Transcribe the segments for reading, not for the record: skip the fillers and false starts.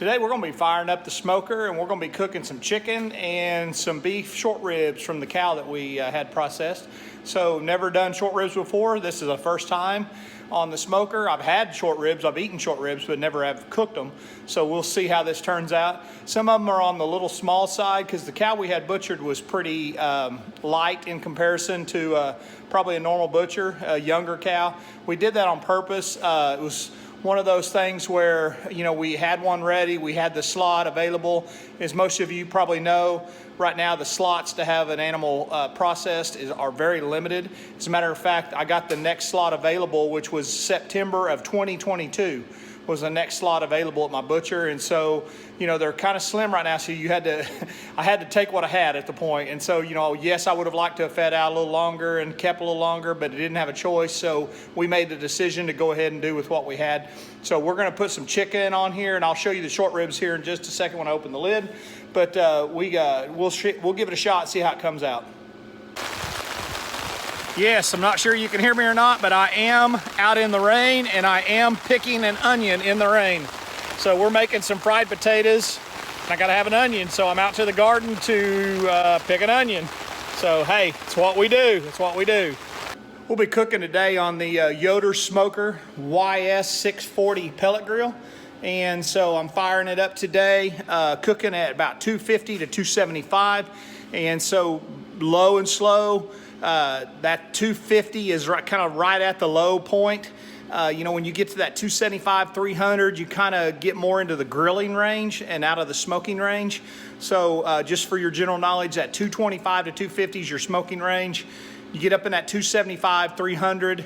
Today we're going to be firing up the smoker and we're going to be cooking some chicken and some beef short ribs from the cow that we had processed. So never done short ribs before. This is the first time on the smoker. I've had short ribs, I've eaten short ribs, but never have cooked them. So we'll see how this turns out. Some of them are on the little small side because the cow we had butchered was pretty light in comparison to probably a normal butcher, a younger cow. We did that on purpose. It was one of those things where, you know, we had one ready, we had the slot available. As most of you probably know, right now the slots to have an animal processed are very limited. As a matter of fact, I got the next slot available, which was September of 2022. Was the next slot available at my butcher, and so, you know, they're kind of slim right now, so you had to I had to take what I had at the point. And so, you know, yes, I would have liked to have fed out a little longer and kept a little longer, but I didn't have a choice, so we made the decision to go ahead and do with what we had. So we're going to put some chicken on here, and I'll show you the short ribs here in just a second when I open the lid, but we'll give it a shot and see how it comes out. Yes, I'm not sure you can hear me or not, but I am out in the rain and I am picking an onion in the rain. So we're making some fried potatoes. I gotta have an onion, so I'm out to the garden to pick an onion. So hey, it's what we do, it's what we do. We'll be cooking today on the Yoder YS640 pellet grill. And so I'm firing it up today, cooking at about 250 to 275. And so low and slow. That 250 is kind of right at the low point. You know, when you get to that 275, 300, you kind of get more into the grilling range and out of the smoking range. So just for your general knowledge, that 225 to 250 is your smoking range. You get up in that 275, 300, you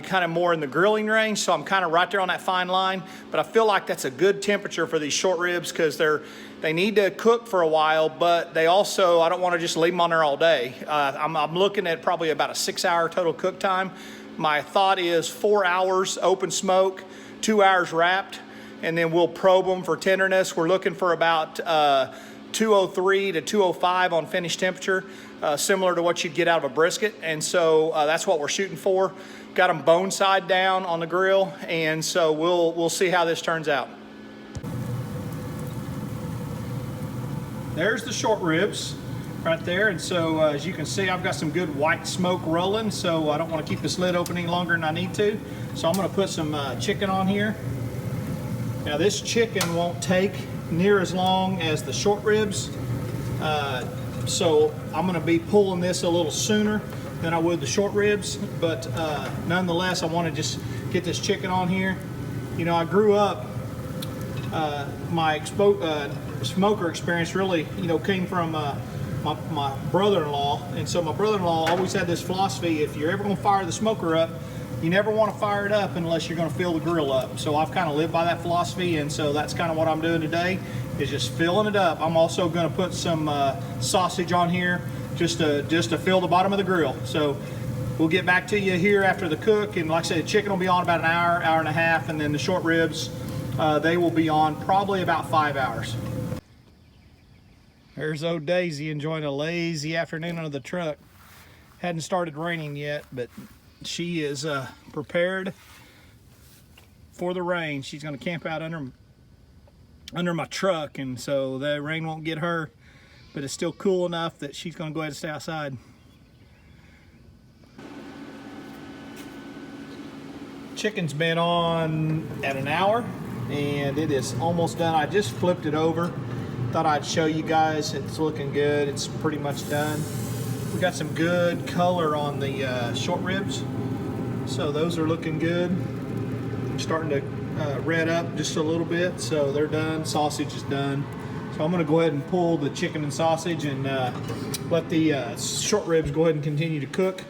kind of more in the grilling range. So I'm kind of right there on that fine line, but I feel like that's a good temperature for these short ribs because they need to cook for a while, but they also, I don't want to just leave them on there all day. I'm looking at probably about a 6-hour total cook time. My thought is 4 hours open smoke, 2 hours wrapped, and then we'll probe them for tenderness. We're looking for about 203 to 205 on finished temperature, similar to what you'd get out of a brisket. And so that's what we're shooting for. Got them bone side down on the grill, and so we'll see how this turns out. There's the short ribs right there, and so as you can see, I've got some good white smoke rolling, so I don't want to keep this lid open any longer than I need to. So I'm going to put some chicken on here. Now this chicken won't take near as long as the short ribs, so I'm going to be pulling this a little sooner than I would the short ribs, but nonetheless, I want to just get this chicken on here. You know, I grew up, my smoker experience really, you know, came from my brother-in-law, and so my brother-in-law always had this philosophy: if you're ever going to fire the smoker up, you never want to fire it up unless you're going to fill the grill up. So I've kind of lived by that philosophy, and so that's kind of what I'm doing today, is just filling it up. I'm also going to put some sausage on here just to fill the bottom of the grill. So we'll get back to you here after the cook, and like I said, the chicken will be on about an hour, hour and a half, and then the short ribs, they will be on probably about 5 hours. There's old Daisy enjoying a lazy afternoon under the truck. Hadn't started raining yet, but she is prepared for the rain. She's going to camp out under my truck, and so the rain won't get her, but it's still cool enough that she's going to go ahead and stay outside. Chicken's been on at an hour, and it is almost done. I just flipped it over. Thought I'd show you guys. It's looking good. It's pretty much done. We got some good color on the short ribs, so those are looking good. I'm starting to red up just a little bit, so they're done. Sausage is done. So I'm going to go ahead and pull the chicken and sausage and let the short ribs go ahead and continue to cook.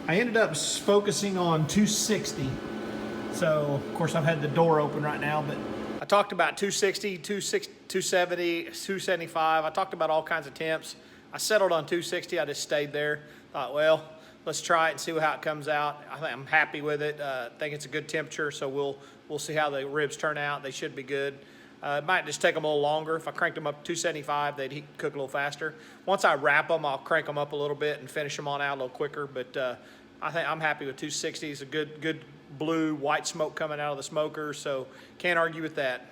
I ended up focusing on 260. So of course I've had the door open right now, but I talked about 260, 270, 275. I talked about all kinds of temps. I settled on 260. I just stayed there. Thought, well, let's try it and see how it comes out. I think I'm happy with it. I think it's a good temperature, so we'll see how the ribs turn out. They should be good. It might just take them a little longer. If I cranked them up to 275, they'd cook a little faster. Once I wrap them, I'll crank them up a little bit and finish them on out a little quicker. But I think I'm happy with 260. It's a good blue white smoke coming out of the smoker, so can't argue with that.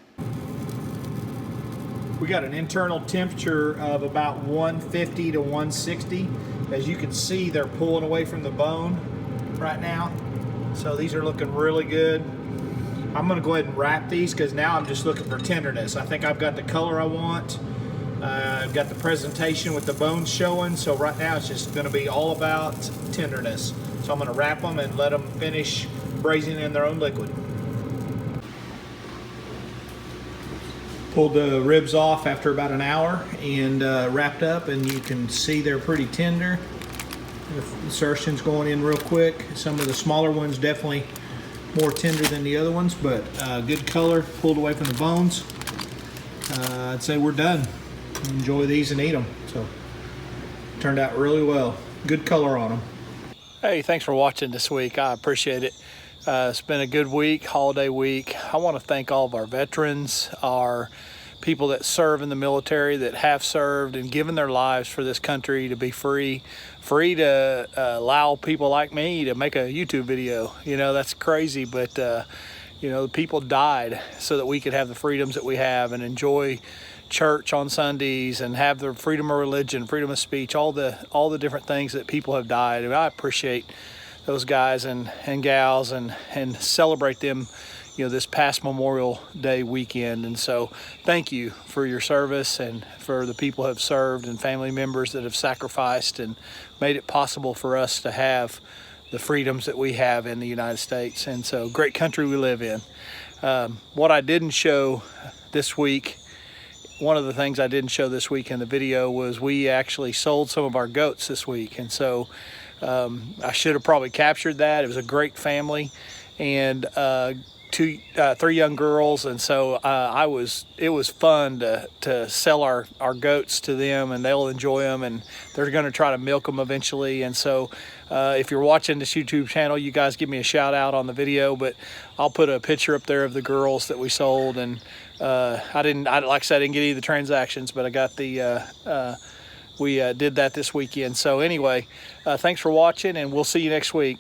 We got an internal temperature of about 150 to 160. As you can see, they're pulling away from the bone right now. So these are looking really good. I'm gonna go ahead and wrap these because now I'm just looking for tenderness. I think I've got the color I want. I've got the presentation with the bones showing. So right now it's just gonna be all about tenderness. So I'm gonna wrap them and let them finish braising in their own liquid. Pulled the ribs off after about an hour and wrapped up, and you can see they're pretty tender. The insertion's going in real quick. Some of the smaller ones definitely more tender than the other ones, but good color, pulled away from the bones. I'd say we're done. Enjoy these and eat them. So turned out really well. Good color on them. Hey, thanks for watching this week. I appreciate it. It's been a good week, holiday week. I want to thank all of our veterans, our people that serve in the military, that have served and given their lives for this country to be free to allow people like me to make a YouTube video. You know, that's crazy, but you know, people died so that we could have the freedoms that we have and enjoy church on Sundays and have the freedom of religion, freedom of speech, all the different things that people have died. And I appreciate those guys and gals and celebrate them, you know, this past Memorial Day weekend. And so thank you for your service and for the people who have served and family members that have sacrificed and made it possible for us to have the freedoms that we have in the United States. And so great country we live in. What I didn't show this week, one of the things I didn't show this week in the video was we actually sold some of our goats this week. And so I should have probably captured that. It was a great family and three young girls, and so it was fun to sell our goats to them, and they'll enjoy them, and they're going to try to milk them eventually. And so if you're watching this YouTube channel, you guys give me a shout out on the video, but I'll put a picture up there of the girls that we sold. And like I said, I didn't get any of the transactions, but I got we did that this weekend. So anyway, thanks for watching, and we'll see you next week.